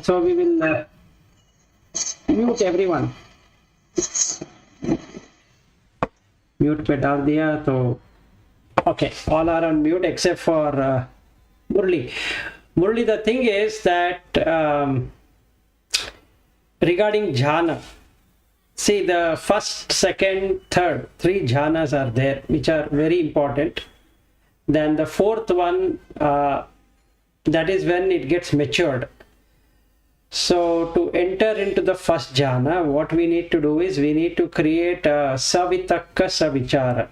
so we will mute everyone. Mute पे डाल दिया तो okay, all are on mute except for Murli. Murli, the thing is that regarding jhana, see the first, second, third, three jhanas are there, which are very important. Then the fourth one, that is when it gets matured. So to enter into the first jhana, what we need to do is we need to create a savitakka savichara.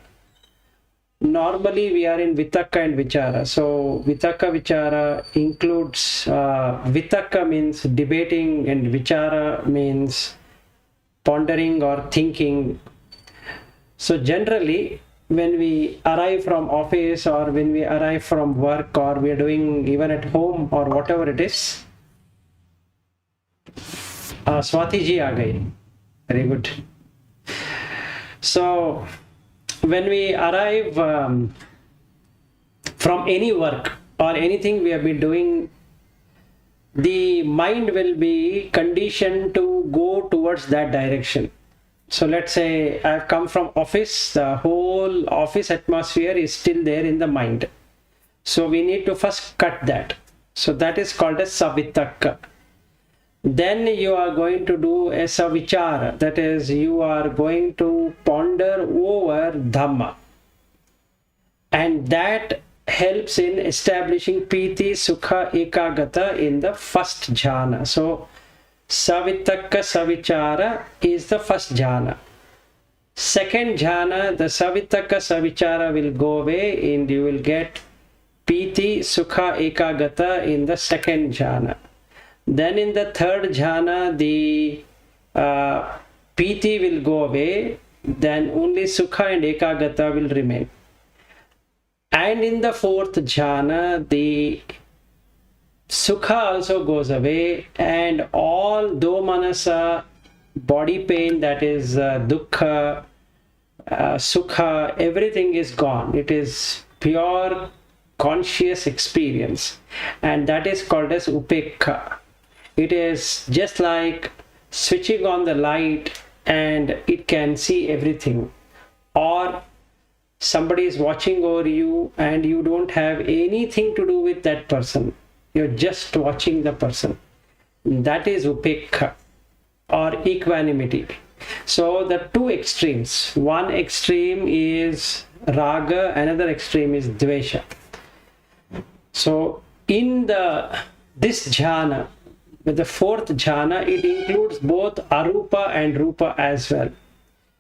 Normally we are in vitakka and vichara. So vitakka vichara includes, vitakka means debating and vichara means pondering or thinking. So generally when we arrive from office or when we arrive from work or we are doing even at home or whatever it is, Swati ji aa gayi. Very good. So when we arrive from any work or anything we have been doing, the mind will be conditioned to go towards that direction. So let's say I've come from office, the whole office atmosphere is still there in the mind. So we need to first cut that. So that is called as savitakka. Then you are going to do a savichara, that is you are going to ponder over Dhamma, and that helps in establishing piti, sukha, ekagata in the first jhana. So savitakka savichara is the first jhana. Second jhana, the savitakka savichara will go away and you will get piti, sukha, ekagata in the second jhana. Then in the third jhana, the piti will go away, then only sukha and ekagata will remain. And in the fourth jhana, the sukha also goes away, and all domanasa, body pain, that is dukkha, sukha, everything is gone. It is pure conscious experience, and that is called as upekha. It is just like switching on the light and it can see everything, or somebody is watching over you and you don't have anything to do with that person, you're just watching the person. That is upekha or equanimity. So the two extremes, one extreme is raga, another extreme is dvesha. So in this jhana, with the fourth jhana, it includes both arupa and rupa as well.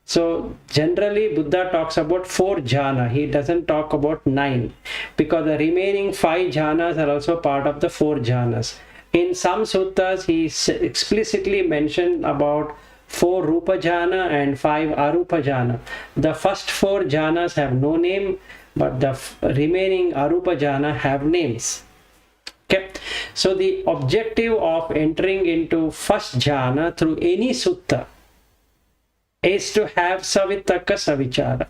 So generally Buddha talks about 4 jhana, he doesn't talk about 9, because the remaining 5 jhanas are also part of the 4 jhanas. In some suttas he explicitly mentioned about 4 rupa jhana and 5 arupa jhana. The first 4 jhanas have no name, but the remaining arupa jhana have names. Okay, so the objective of entering into first jhana through any sutta is to have savitakka savichara.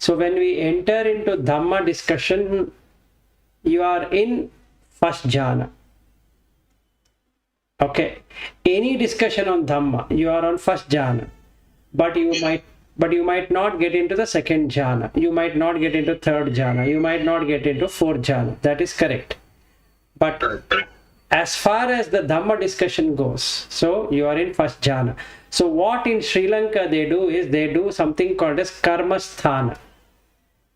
So when we enter into Dhamma discussion, you are in first jhana. Okay, any discussion on Dhamma, you are on first jhana, but you might not get into the second jhana, you might not get into third jhana, you might not get into fourth jhana. That is correct. But as far as the Dhamma discussion goes, so you are in first jhana. So what in Sri Lanka they do is they do something called as karmasthana,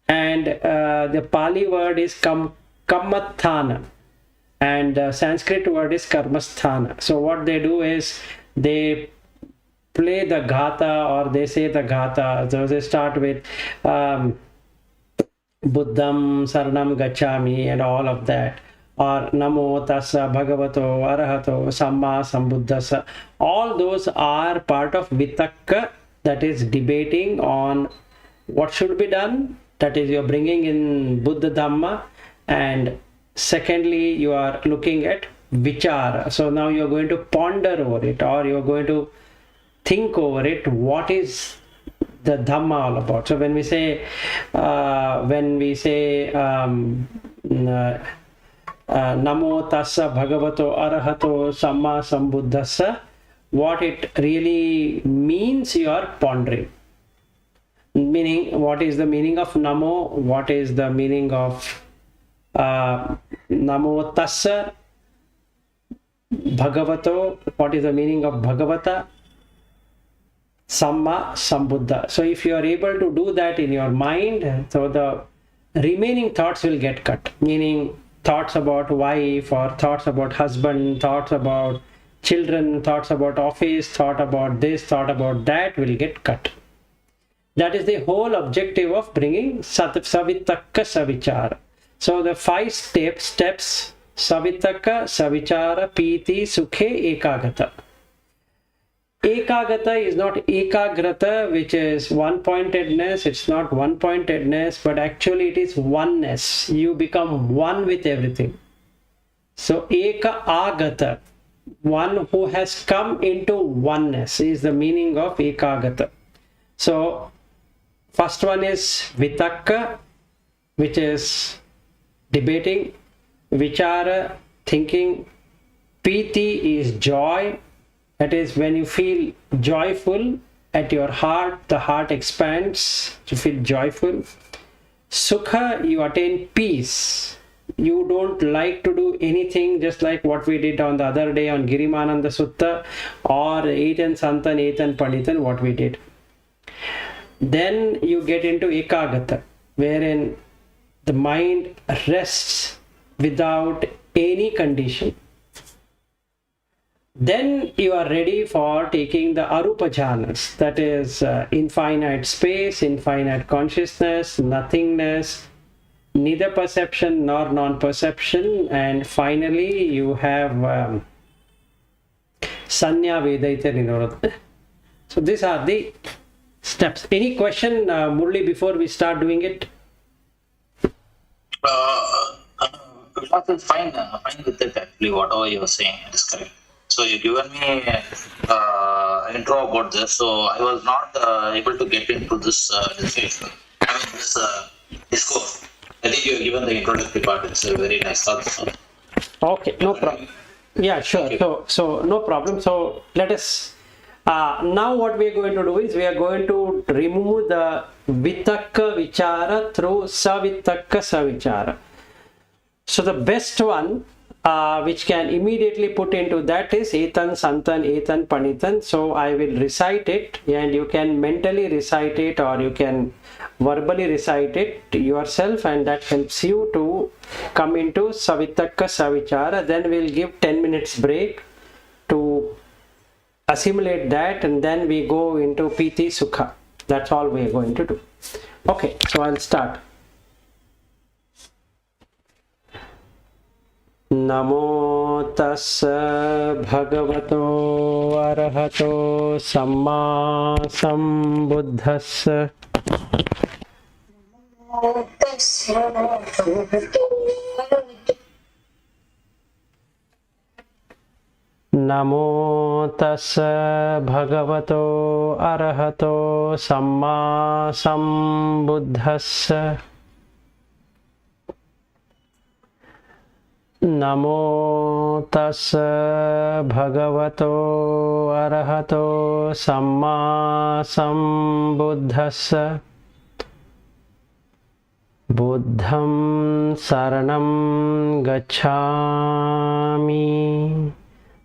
and the Pali word is kammathana, and the Sanskrit word is karmasthana. So what they do is they play the gatha, or they say the gatha. So they start with Buddham Saranam Gacchami and all of that, or Namo Tassa Bhagavato Arahato Samma Sambuddhassa. All those are part of vitakka, that is debating on what should be done, that is you are bringing in Buddha Dhamma, and secondly you are looking at vichara. So now you are going to ponder over it, or you are going to think over it, what is the Dhamma all about. So when we say Namo tassa bhagavato arahato samma sambuddhassa, what it really means you are pondering. Meaning, what is the meaning of Namo? What is the meaning of Namo tassa bhagavato? What is the meaning of Bhagavata? Samma sambuddha. So if you are able to do that in your mind, so the remaining thoughts will get cut. Meaning thoughts about wife or thoughts about husband, thoughts about children, thoughts about office, thought about this, thought about that will get cut. That is the whole objective of bringing savittakka savichara. So the 5 steps savittakka, savichara, piti, sukhe, ekagata. Ekagata is not ekagrata, which is one-pointedness. It's not one-pointedness, but actually it is oneness. You become one with everything. So eka agata, one who has come into oneness, is the meaning of ekagata. So first one is vitakka, which is debating. Vichara, thinking. Piti is joy. That is when you feel joyful at your heart, the heart expands, you feel joyful. Sukha, you attain peace. You don't like to do anything, just like what we did on the other day on Girimananda Sutta or Etan Santan Etan Panitan, what we did. Then you get into ekagata, wherein the mind rests without any condition. Then you are ready for taking the arupa jhanas, that is infinite space, infinite consciousness, nothingness, neither perception nor non-perception, and finally you have sanya vedaita nirodha. So these are the steps. Any question, Murli, before we start doing it? Fine, fine with it actually, whatever you were saying, it is correct. So you given me intro about this, so I was not able to get into this discussion. I mean this discourse. I think you have given the introductory part. It's a very nice thought. Okay, no problem. Yeah, sure. So no problem. So let us now what we are going to do is we are going to remove the vitakka vichara through savittakka savichara. So the best one which can immediately put into that is Etan Santan Etan Panitan. So I will recite it and you can mentally recite it or you can verbally recite it yourself, and that helps you to come into Savittakka Savichara. Then we'll give 10 minutes break to assimilate that, and then we go into Piti Sukha. That's all we are going to do. Okay, so I'll start. Namo tassa bhagavato arahato samma sambuddhassa. Namo tassa bhagavato arahato samma sambuddhassa. Namo tassa bhagavato arahato samma sambuddhassa. Buddham saranam gacchami.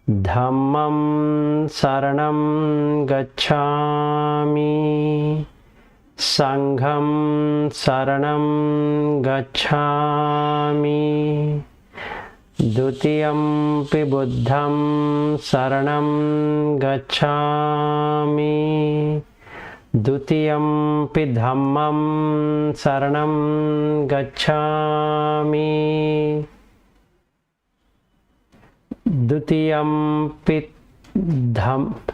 Dhammam saranam gacchami. Sangham saranam gacchami. Dutiyampi buddham saranam gacchami. Dutiyampi dhammam saranam gacchami. Dutiyampi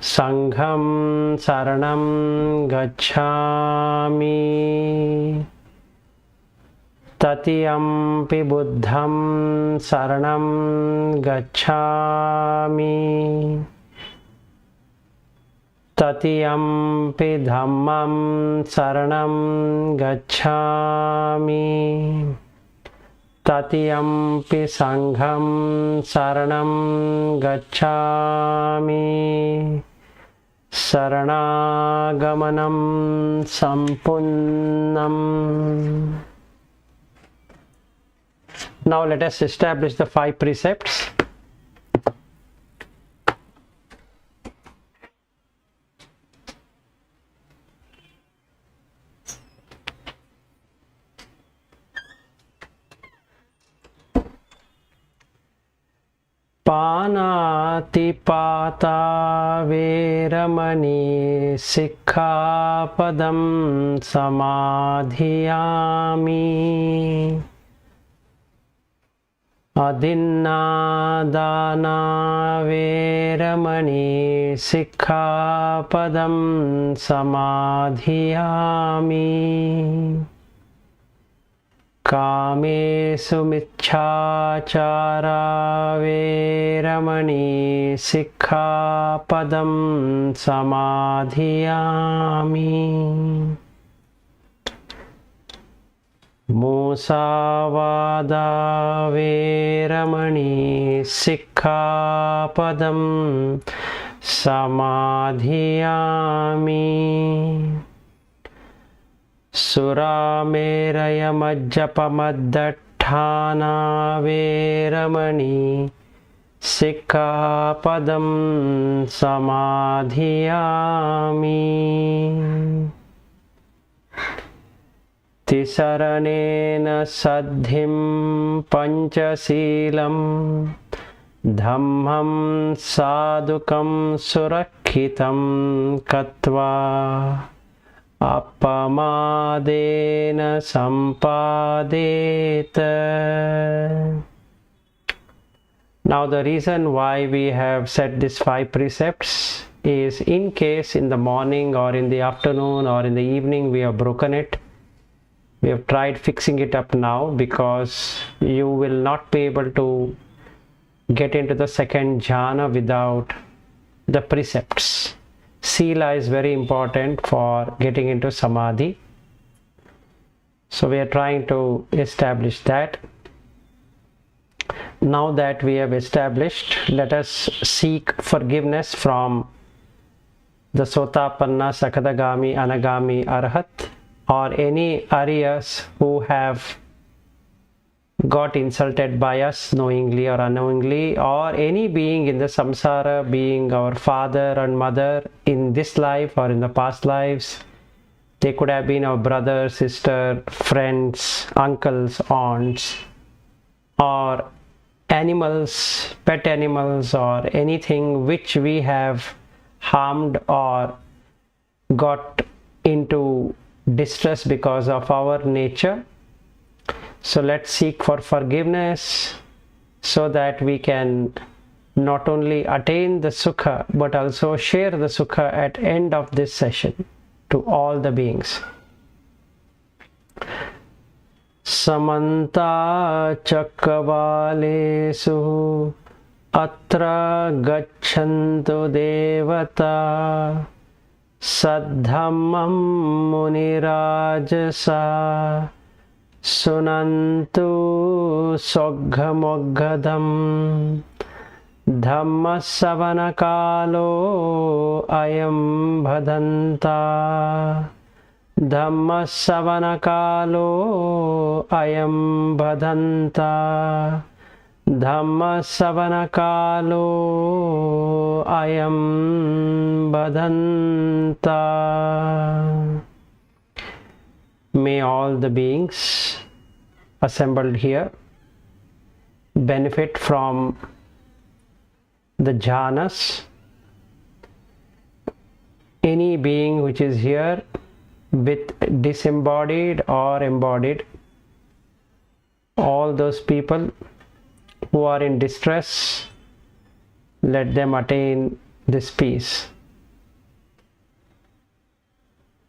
sangham saranam gacchami. Tatiyampi buddham saranam gacchami. Tatiyampi dhammam saranam gacchami. tatiyampi sangham saranam gacchami saranaagamanam sampunnam. Now let us establish the 5 precepts. Panatipata veramani sikkhapadam samadhiyami. Adinnadana veramani sikkhapadam samadhiyami. Kamesu michchāchāra veramani sikkhapadam samadhiyami. Musavada veramani sikkhapadam samadhiyami. Surameraya majjapamaddhatthana veramani sikkhapadam samadhiyami. Tisaranena saddhim panchasilam dhammam sadukam surakhitam katva appamadena sampadeta. Now the reason why we have set these 5 precepts is in case in the morning or in the afternoon or in the evening we have broken it. We have tried fixing it up now because you will not be able to get into the second jhana without the precepts. Sila is very important for getting into samadhi. So we are trying to establish that. Now that we have established, let us seek forgiveness from the Sotapanna, Sakadagami, Anagami, Arhat, or any Aryas who have got insulted by us knowingly or unknowingly, or any being in the samsara, being our father and mother in this life or in the past lives. They could have been our brother, sister, friends, uncles, aunts, or animals, pet animals, or anything which we have harmed or got into distress because of our nature. So let's seek for forgiveness so that we can not only attain the sukha but also share the sukha at end of this session to all the beings. Samanta chakravalesu atra gacchantu devata saddhammam munirajasa sunantu sogghamoggadam dhamma savana kalo ayam bhadanta dhamma savana kalo ayam bhadanta dhamma savana kalo ayam bhadanta. May all the beings assembled here benefit from the jhanas. Any being which is here with disembodied or embodied, all those people who are in distress, let them attain this peace.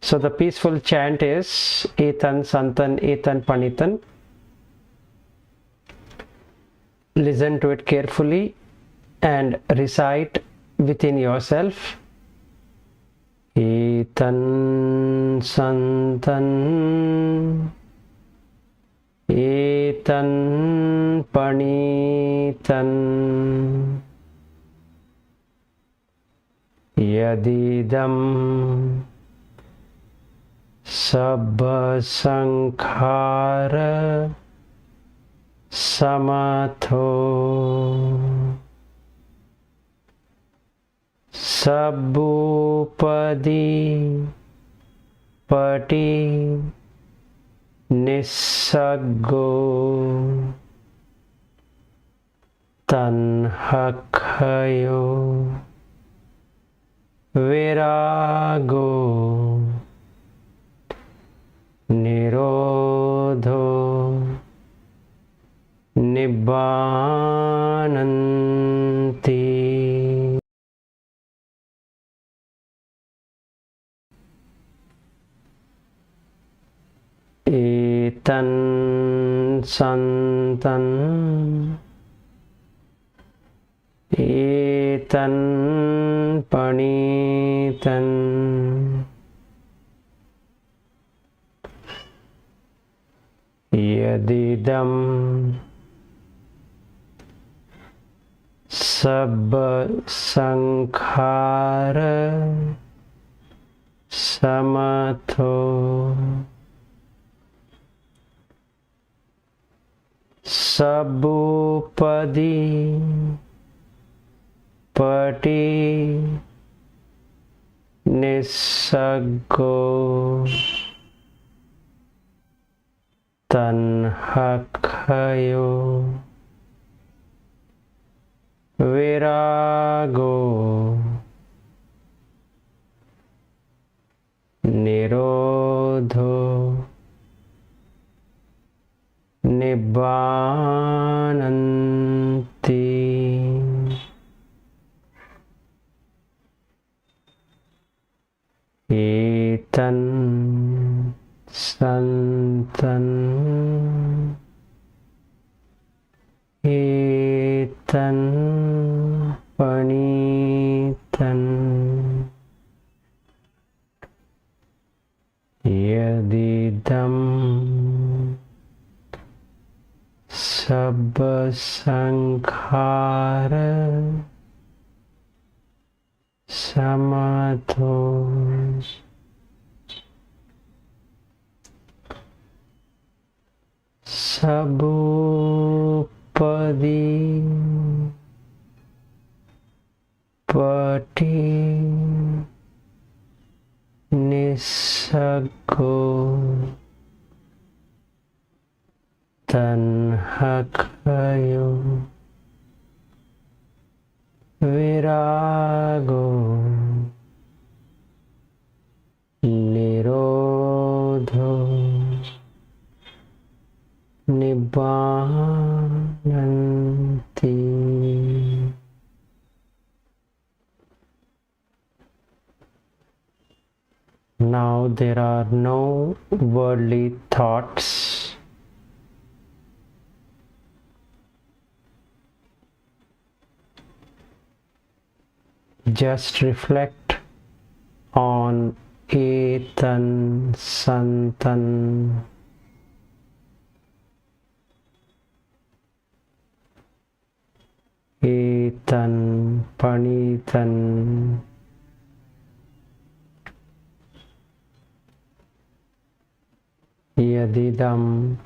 So the peaceful chant is Etan Santan Etan Panitan. Listen to it carefully and recite within yourself. Etan Santan Etan Panitan Yadidam Sabba Sankhara Samatho Sabbupadi Pati Nisaggo Tanhakhayo Virago Nirodho Nibbananti. Etan Santan Etan Panitan Yadidam Sabba Sankhara Samatho Sabbupadi Pati Nisaggo Tanhakhayo Virago Nirodho Nibbananti. Etan Santan Etan Panitan Yadidam Sabba Sankhara Samatho Sabbupadi Pati Nisaggo Tanhakhayo Virago Nirodho Nibbananti. Now there are no worldly thoughts. Just reflect on Etan Santan Etan Panitan Yadidam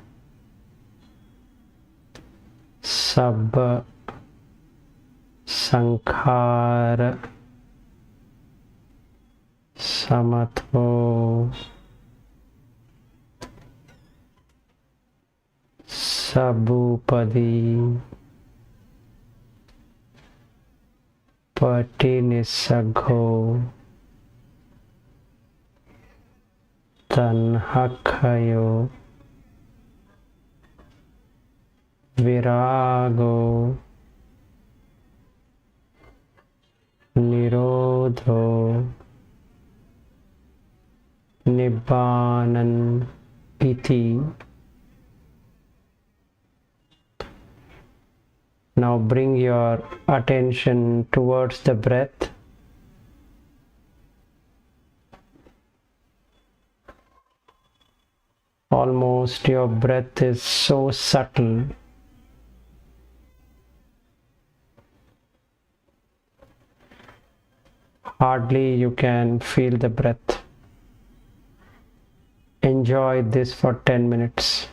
Sabba Sankhara Samatho Sabbupadi Pati Nisaggo Tanhakhayo Virago Nirodho Nibbanan iti. Now bring your attention towards the breath. Almost your breath is so subtle. Hardly you can feel the breath. Enjoy this for 10 minutes.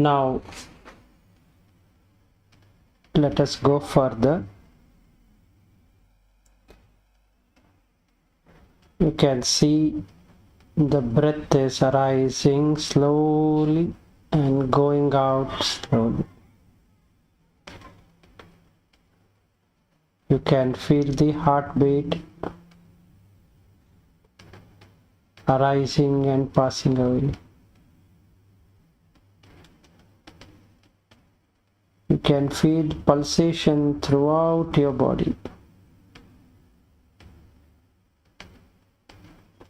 Now let us go further. You can see the breath is arising slowly and going out slowly. You can feel the heartbeat arising and passing away. You can feel pulsation throughout your body.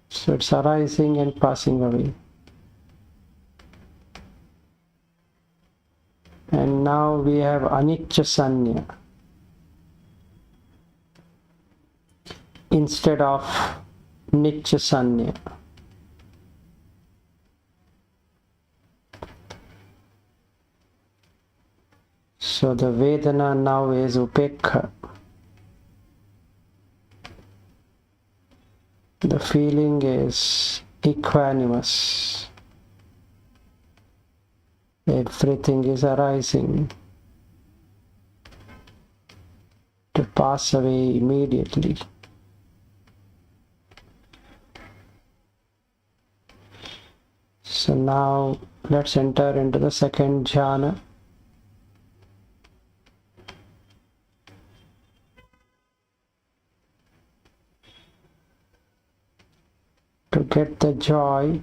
So it's arising and passing away. And now we have Anicca Sanya instead of Nicca Sanya. So the Vedana now is Upekha. The feeling is equanimous. Everything is arising to pass away immediately. So now let's enter into the second jhana. To get the joy,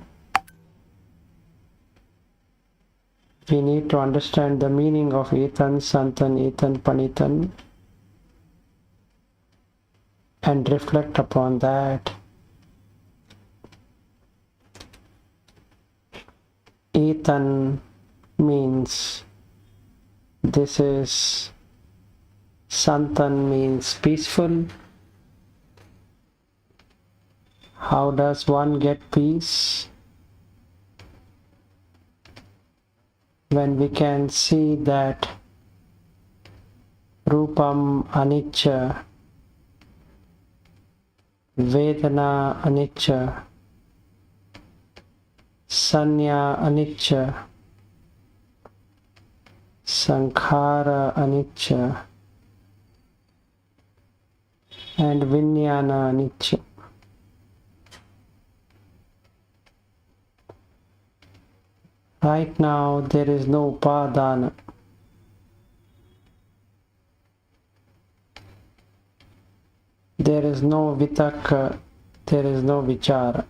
we need to understand the meaning of Etan Santan Etan Panitan and reflect upon that. Etan means this is, Santan means peaceful. How does one get peace? When we can see that Rupam Anicca, Vedana Anicca, Sanya Anicca, Sankhara Anicca, and Vijnana Anicca. Right now there is no upadana. There is no vitaka, there is no vichara.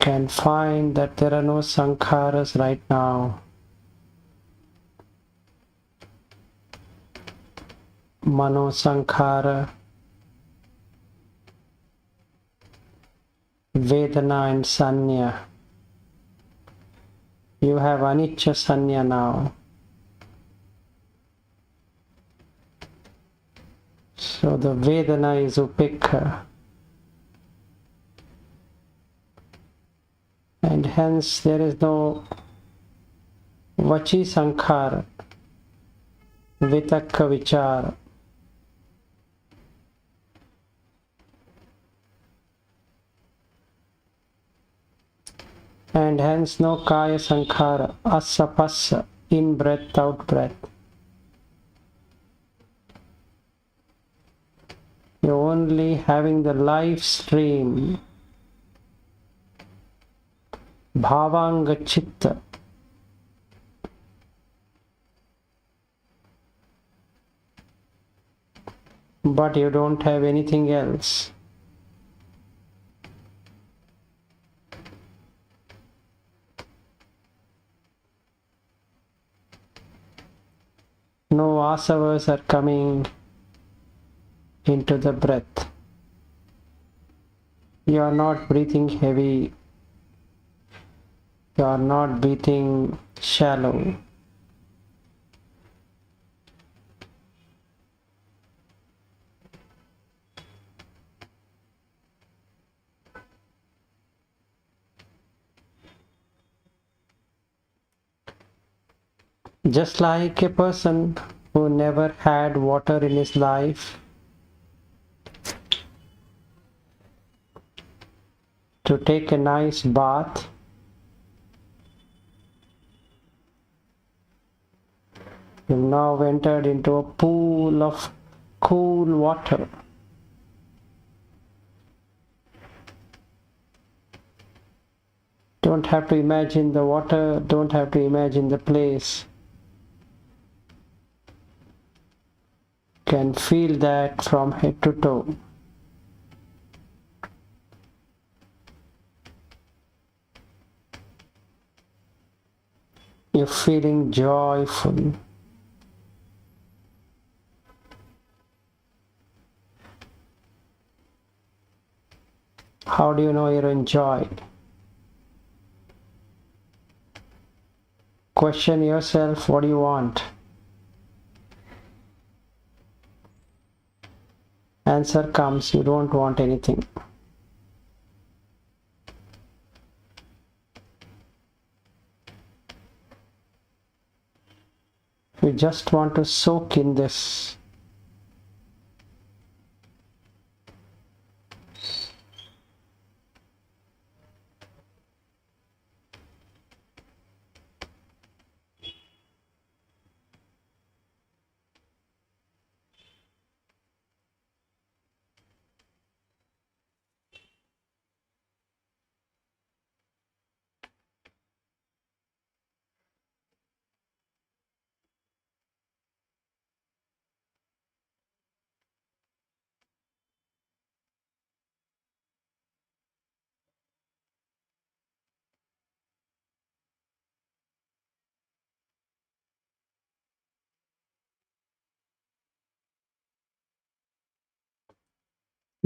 Can find that there are no sankharas right now. Mano sankhara, Vedana and Sanya. You have Anicca Sanya now. So the Vedana is Upekha. And hence there is no Vachi Sankhara, Vitakka Vichara. And hence no Kaya Sankhara, Asapassa, in breath, out breath. You're only having the life stream, Bhavanga Chitta. But you don't have anything else. No asavas are coming into the breath. You are not breathing heavy. You are not breathing shallow. Just like a person who never had water in his life to take a nice bath, you've now entered into a pool of cool water. Don't have to imagine the water, don't have to imagine the place. Can feel that from head to toe. You're feeling joyful. How do you know you're enjoyed? Question yourself, what do you want? Answer comes, you don't want anything. You just want to soak in this.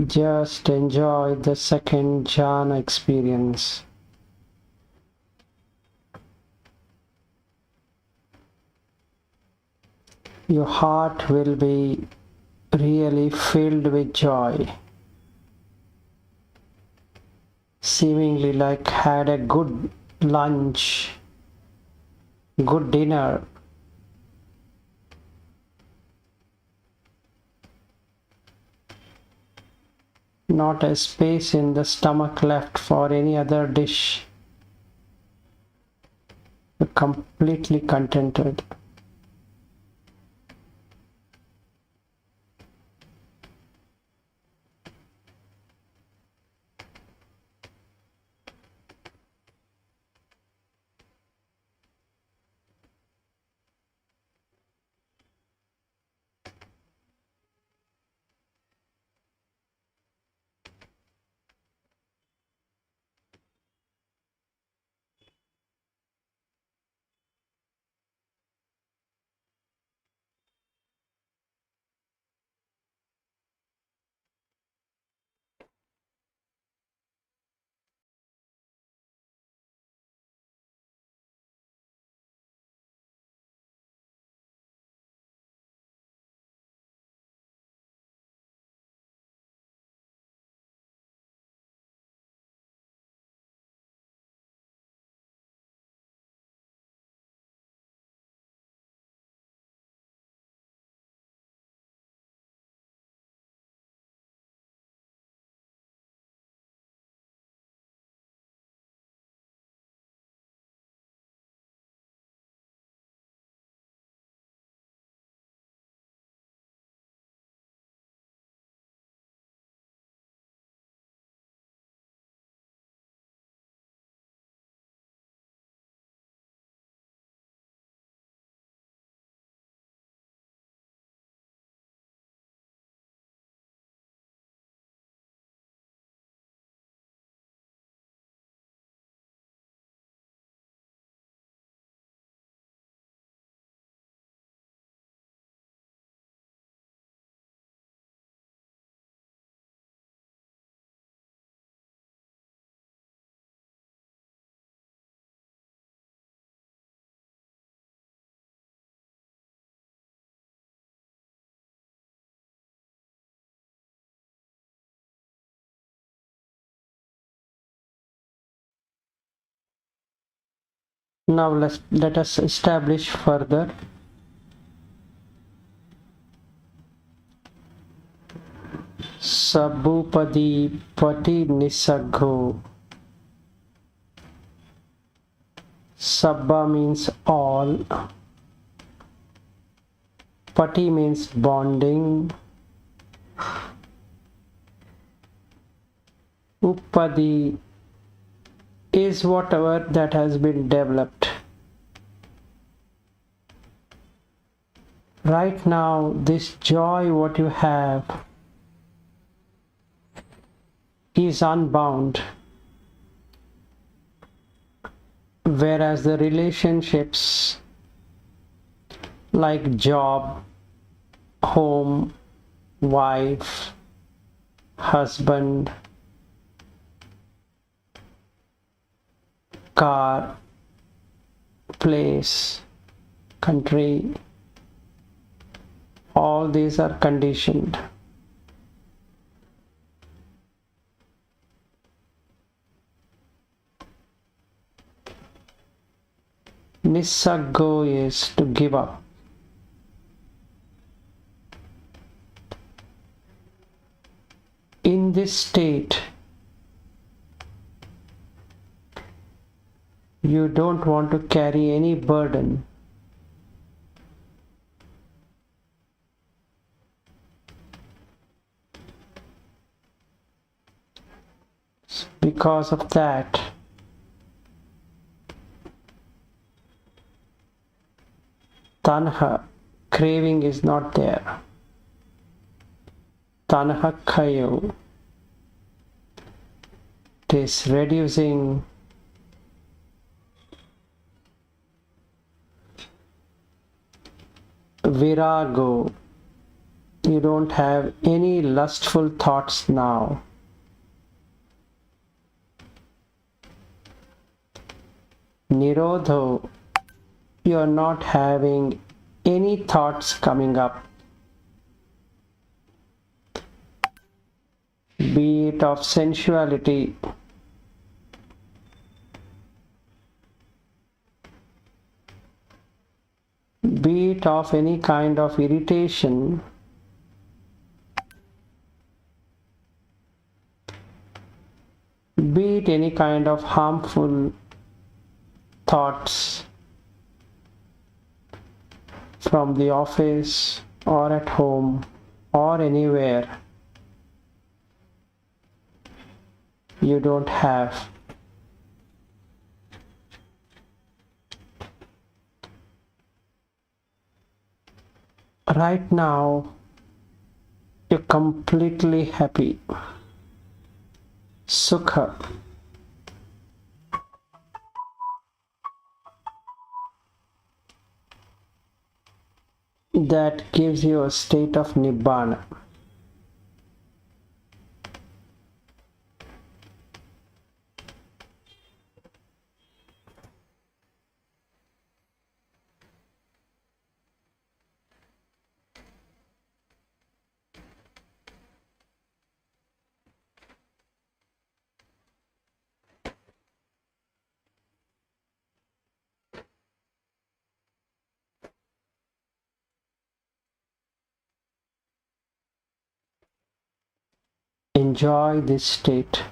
Just enjoy the second jhana experience. Your heart will be really filled with joy, seemingly like had a good lunch, good dinner. Not a space in the stomach left for any other dish. You're completely contented. Now let us establish further Sabupadi pati nisaggo. Sabba means all. Pati means bonding. Upadi is whatever that has been developed. Right now, this joy what you have is unbound, whereas the relationships like job, home, wife, husband, car, place, country, all these are conditioned. Nisaggo is to give up. In this state, you don't want to carry any burden. Because of that, tanha, craving is not there. Tanha khayo, it is reducing. Virago, you don't have any lustful thoughts now. Nirodho, you are not having any thoughts coming up, be it of sensuality, be it of any kind of irritation, be it any kind of harmful thoughts from the office or at home or anywhere. You don't have. Right now, you're completely happy. Sukha. That gives you a state of nibbana. Enjoy this state.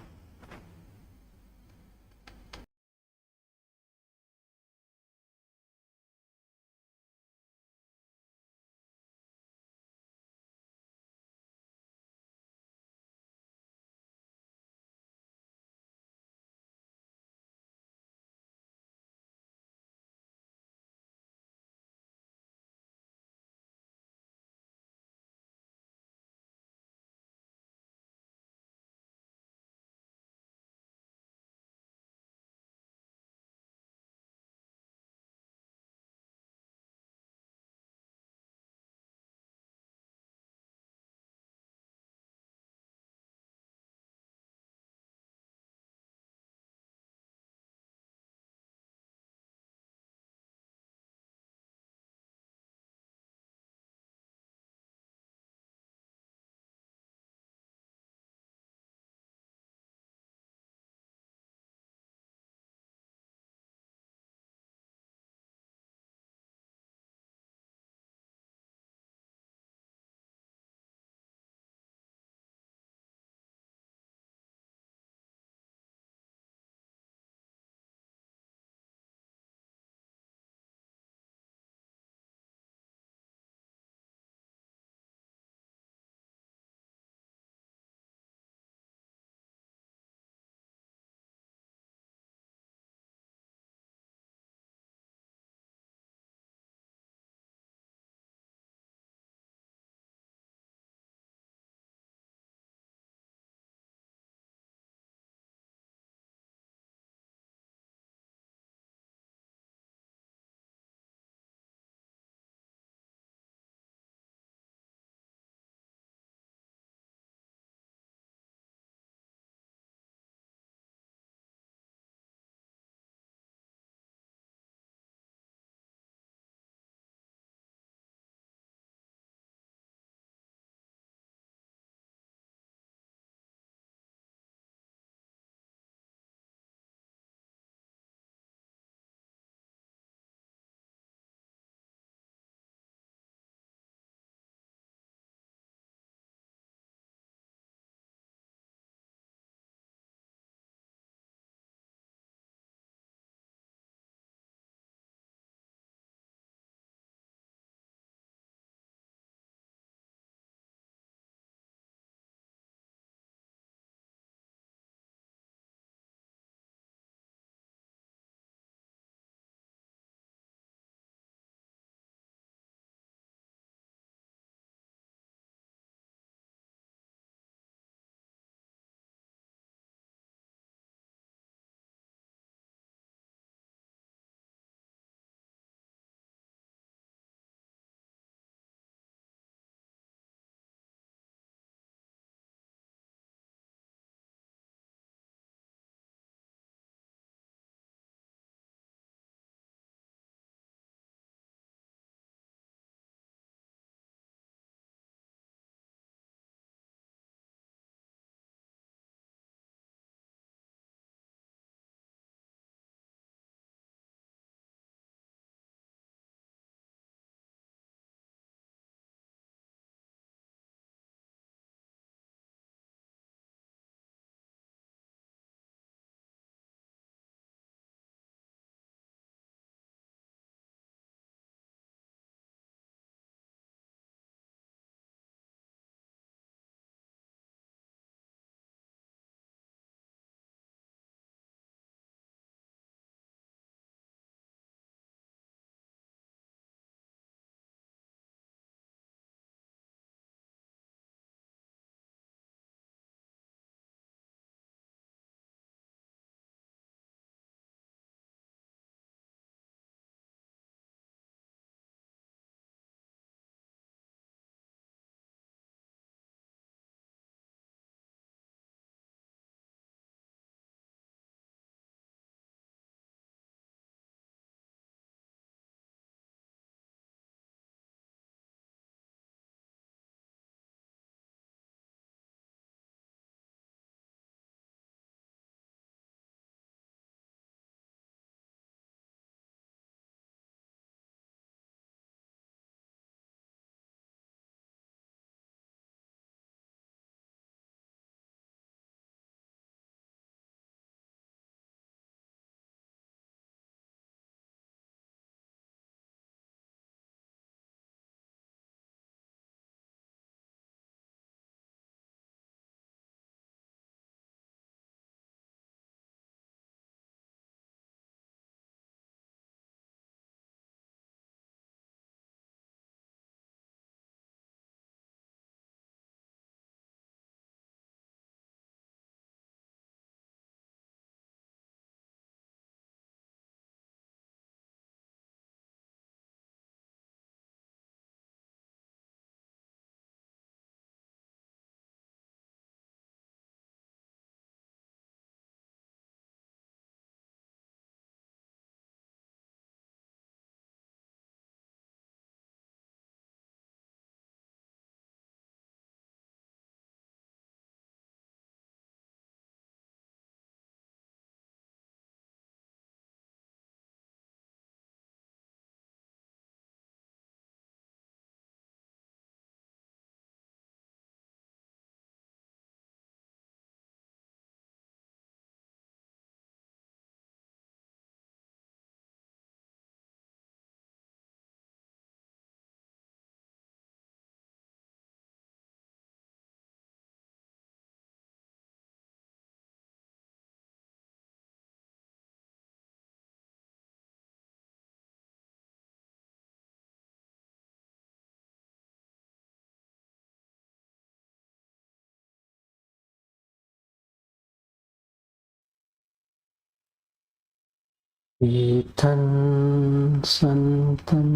Etan Santan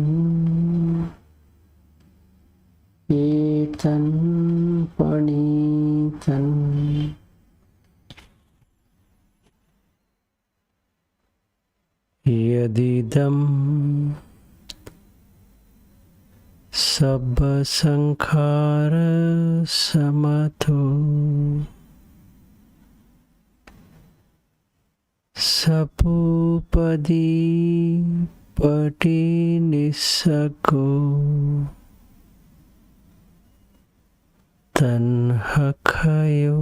Etan Panitan Yadidam Sabba Sankhara Samatho Sapupadi Pati Nisako Tanhakayo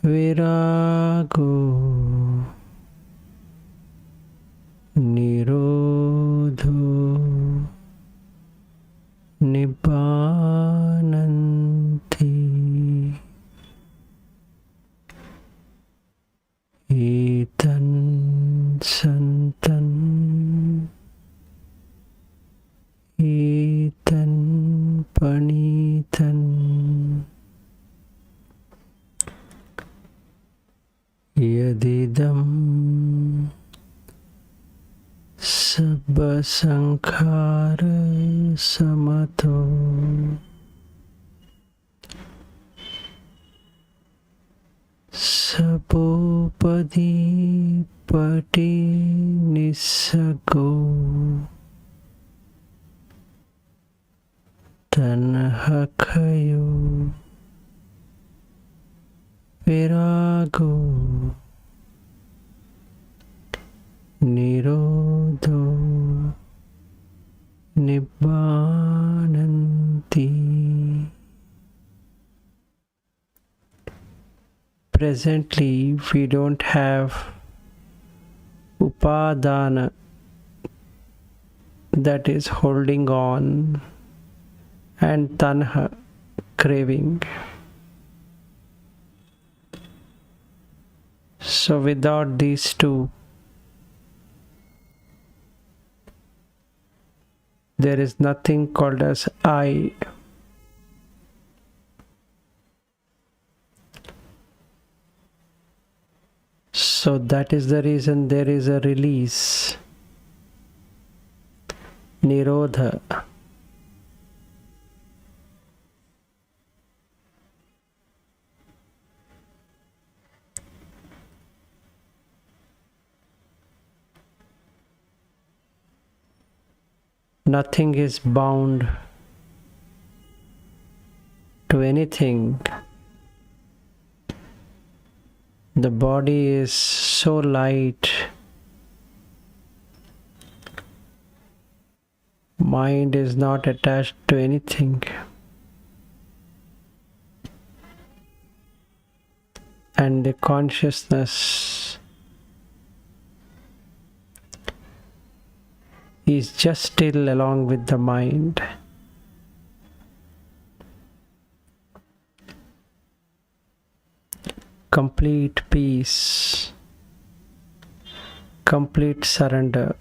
Virago Nirodho Nibbananti Etan Santan Etan Panitan Yadidam Sabba Sankhara Samatho Sapopadi Pati Nisago Tanhakayo Virago Nirodho Nibbananti. Presently, we don't have upadana, that is holding on, and tanha, craving. So without these two, there is nothing called as I. So that is the reason there is a release, nirodha. Nothing is bound to anything. The body is so light, mind is not attached to anything, and the consciousness is just still along with the mind. Complete peace, complete surrender.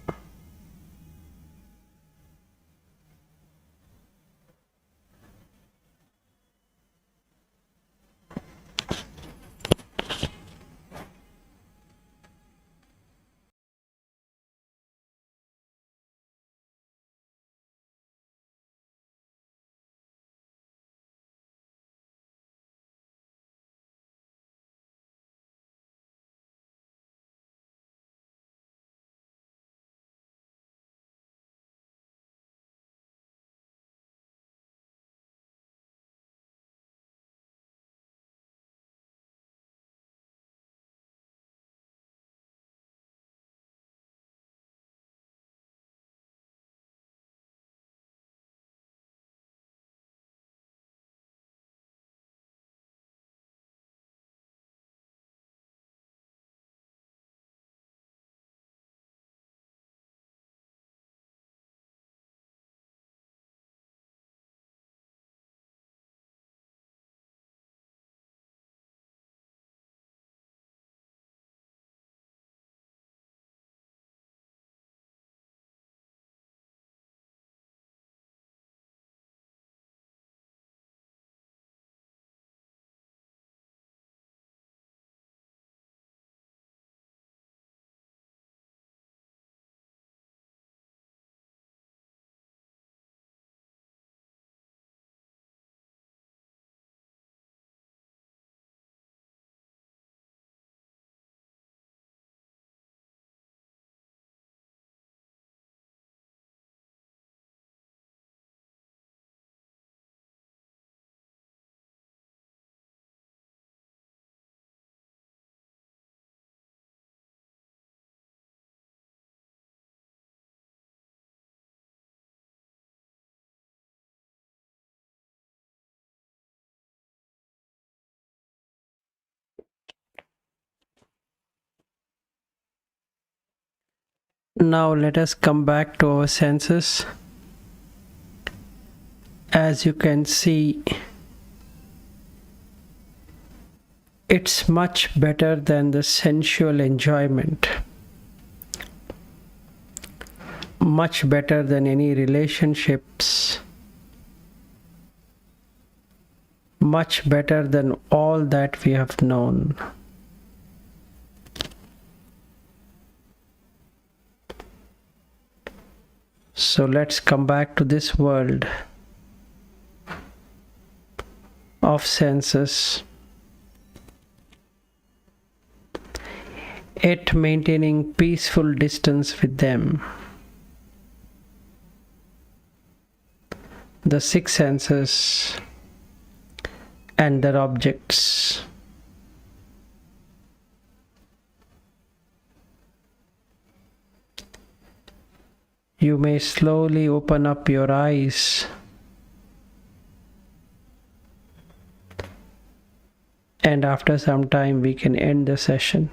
Now let us come back to our senses. As you can see, it's much better than the sensual enjoyment, much better than any relationships, much better than all that we have known. So let's come back to this world of senses, yet maintaining peaceful distance with them. The six senses and their objects. You may slowly open up your eyes and after some time we can end the session.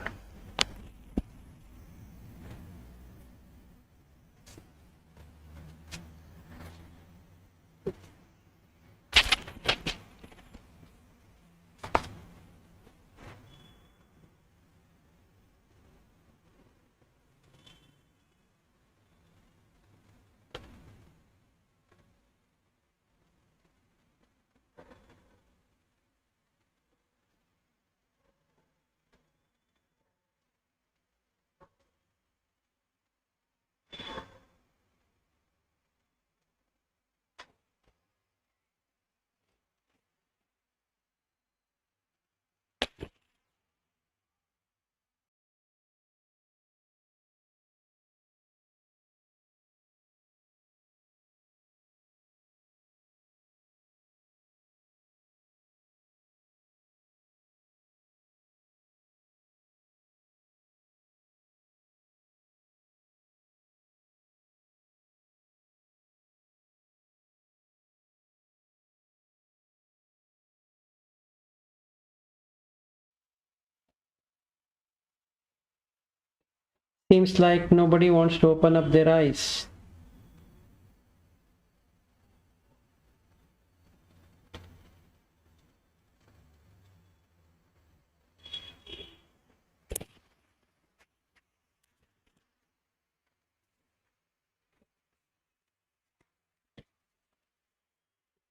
Seems like nobody wants to open up their eyes.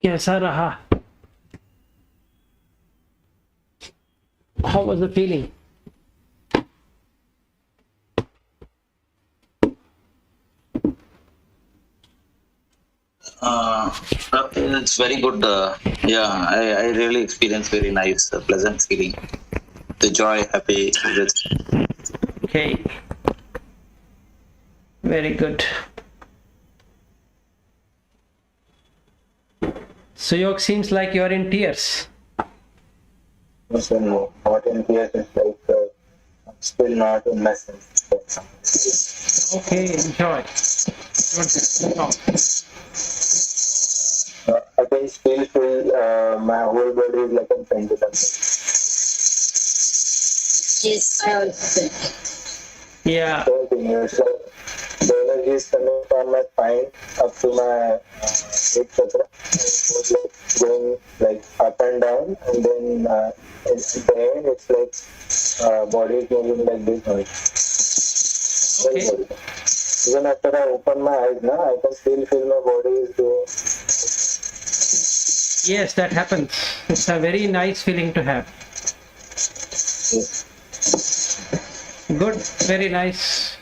कैसा रहा? How was the feeling? It's very good. I really experienced very nice, pleasant feeling. The joy, happy. Okay. Very good. Suyog, seems like you're in tears. No, not in tears. It's like I'm still not in my senses. Okay, enjoy. I can still feel my whole body is like I'm trying to touch. Yes, I also. Yeah. So the energy is coming from my spine up to my head chakra. It's like going like up and down, and then at the end it's like body is moving like this only. Okay. Even after I open my eyes now, I can still feel my body is doing. Yes, that happens. It's a very nice feeling to have. Good, very nice.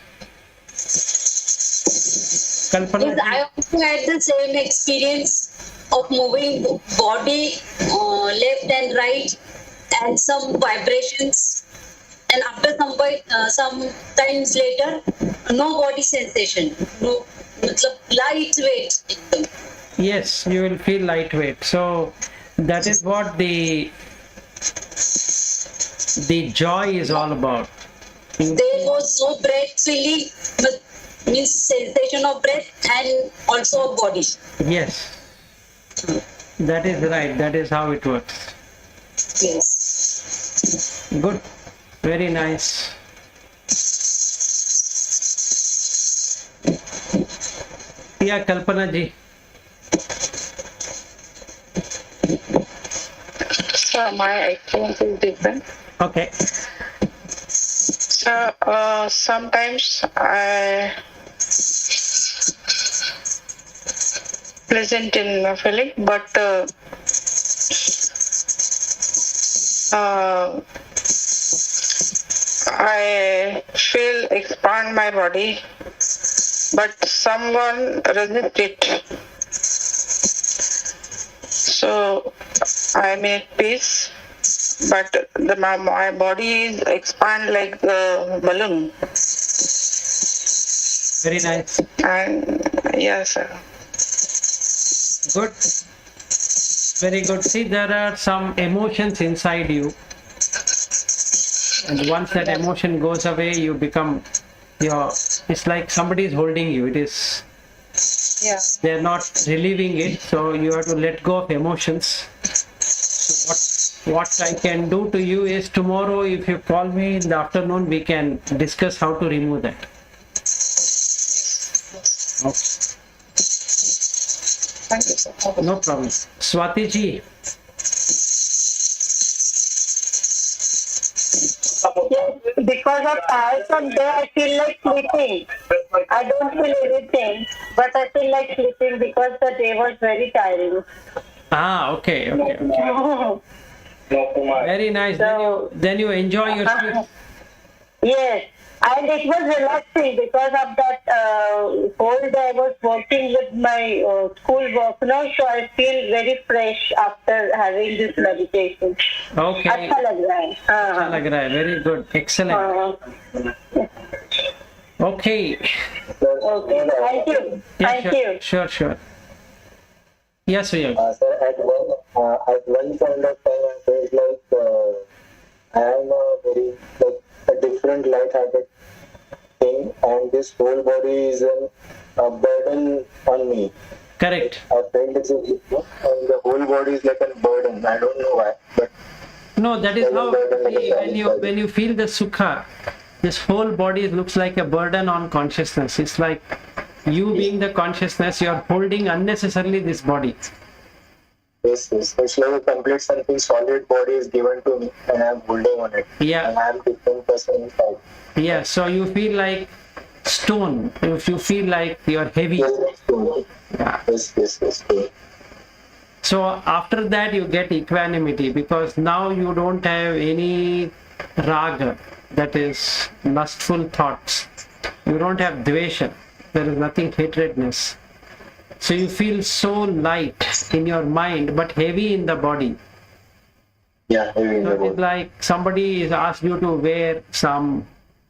Kalpana, Yes, I also had the same experience of moving body left and right and some vibrations, and after some times later no body sensation, no lightweight एकदम. yes, you will feel lightweight. So that is what the joy is all about. There was no breath feeling, but means sensation of breath and also of body. Yes, that is right. That is how it works. Yes. Good, very nice. Yeah, Kalpana ji. So my experience is different. Okay. So sometimes I pleasant in my feeling, but I feel expand my body, but someone resist it. So I'm in peace, but my body is expand like the balloon. Very nice. And yes, sir. Good. Very good. See, there are some emotions inside you. And once that emotion goes away, you become it's like somebody is holding you. It is, Yeah. they're not relieving it. So you have to let go of emotions. So what I can do to you is tomorrow, if you call me in the afternoon, we can discuss how to remove that. Okay. Thank you, sir. No problem. Swati ji. Because of hours of day, I feel like sleeping. I don't feel anything, but I feel like sleeping because the day was very tiring. Ah, okay. Very nice. Then you enjoy your sleep. Yes, and it was relaxing because of that whole day I was working with my school work now, so I feel very fresh after having this meditation. Okay. अच्छा लग रहा है. अच्छा लग रहा है. Very good. Excellent. Okay. Okay, thank you. Yeah, Thank you. Sure. Yes, Suyog. Sir, at one point of time, I felt like I am a very a different light-hearted thing, and this whole body is a burden on me. Correct. I felt this is before, and the whole body is like a burden. I don't know why, but No, that is how when you feel the sukha, this whole body looks like a burden on consciousness. It's like you being the consciousness, you are holding unnecessarily this body. yes. It's like a complete something solid body is given to me, and I'm holding on it. Yeah. And I'm different person inside. Yeah, so you feel like stone. If you feel like you're heavy. Yeah. Yes. So after that you get equanimity, because now you don't have any raga, that is lustful thoughts. You don't have dvesha. There is nothing hatredness. So you feel so light in your mind but heavy in the body. Yeah, heavy in So the it is body. like somebody has asked you to wear some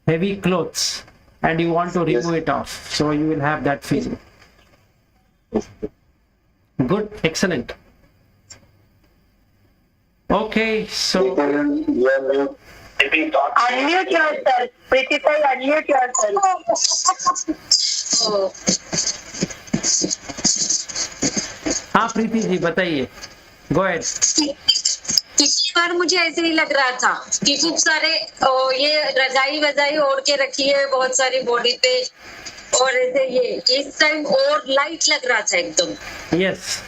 heavy clothes and you want to remove it off. So you will have that feeling. Good, excellent. Okay, so You are mute. Unmute yourself. Prititai, unmute yourself. हाँ प्रीति जी बताइए. Go ahead. पिछली बार मुझे ऐसे ही लग रहा था कि खूब सारे ये रजाई वजाई ओढ़ के रखी है बहुत सारी बॉडी पे, और ऐसे ये इस टाइम और लाइट लग रहा था एकदम. Yes.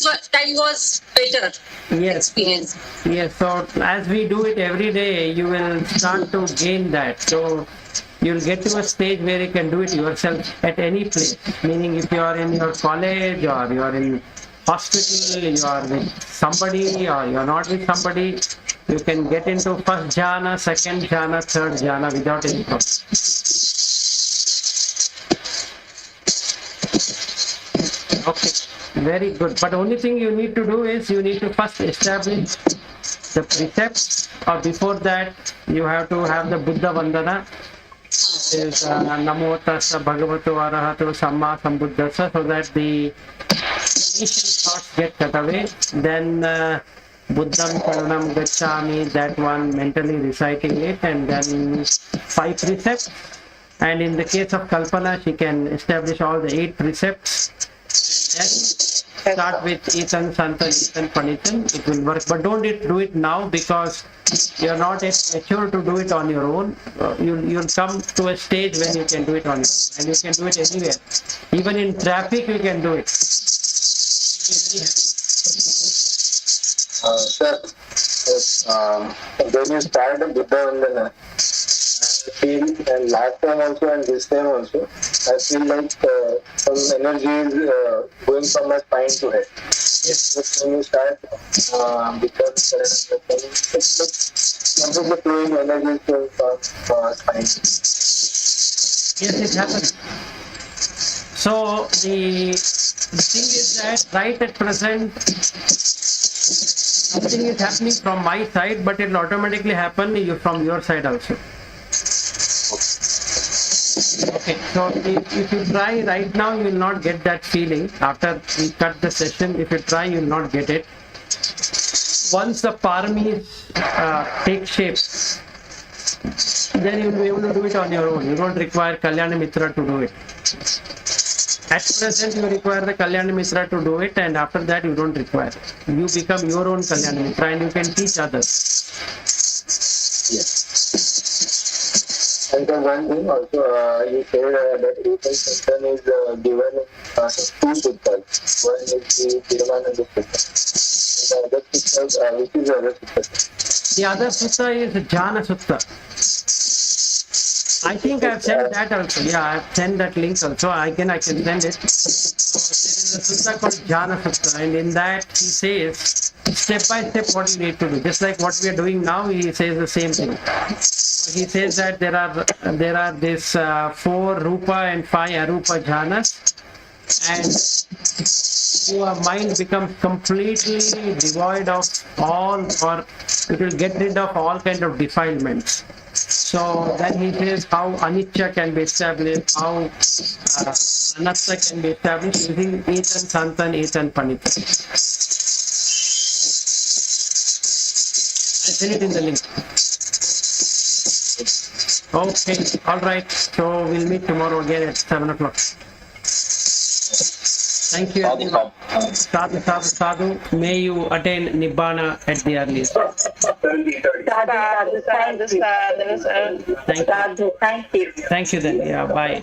This time was better Yes. experience. Yes. So as we do it every day, you will start to gain that. So you'll get to a stage where you can do it yourself at any place. Meaning, if you are in your college or you are in hospital, you are with somebody or you are not with somebody, you can get into first jhana, second jhana, third jhana without any problem. Okay, very good. But only thing you need to do is you need to first establish the precepts, or before that you have to have the Buddha Vandana. Is Namo Tassa Bhagavato Arahato Samma Sambuddhassa, so that the initial thoughts get cut away. Then Buddham Sharanam Gacchami, that one mentally reciting it, and then 5 precepts. And in the case of Kalpana, she can establish all the 8 precepts. And then start with Etan Santan Etan Panitan, it will work. But don't do it now because you're not yet mature to do it on your own. You'll come to a stage when you can do it on your own, and you can do it anywhere. Even in traffic, you can do it. Sir, when you start the Buddha Vandana, I feel, and last time also and this time also, I feel like some energy is going from my spine to head. Just when you start, because it's like completely flowing energy from spine. Yes, it happens. So the thing is that right at present, something is happening from my side, but it will automatically happen from your side also. Okay, so if you try right now, you will not get that feeling. After we cut the session, if you try, you will not get it. Once the paramis take shape, then you will be able to do it on your own. You don't require Kalyana Mitra to do it. At present, you require the Kalyana Mitra to do it, and after that, you don't require it. You become your own Kalyana Mitra, and you can teach others. Yes. And one thing also, you said that Etan Santan is given in two suttas. One is the Thiruvananda Sutta. And the other sutta, which is the other sutta? The other sutta is Jhana Sutta. I think I've sent that also. Yeah, I've sent that link also. I can send it. So there is a sutta called Jhana Sutta, and in that he says step by step what you need to do. Just like what we are doing now, he says the same thing. So he says that there are this 4 rupa and 5 arupa jhanas, and your mind becomes completely devoid of all, or it will get rid of all kind of defilements. So then he says how anicca can be established, how anatta can be established using Etan Santan Etan Panitan. I send it in the link. Okay, all right. So we'll meet tomorrow again at 7 o'clock. Thank you. Sadhu, sadhu, sadhu. May you attain Nibbana at the earliest. Thank you. Thank you. Thank you then. Yeah, bye.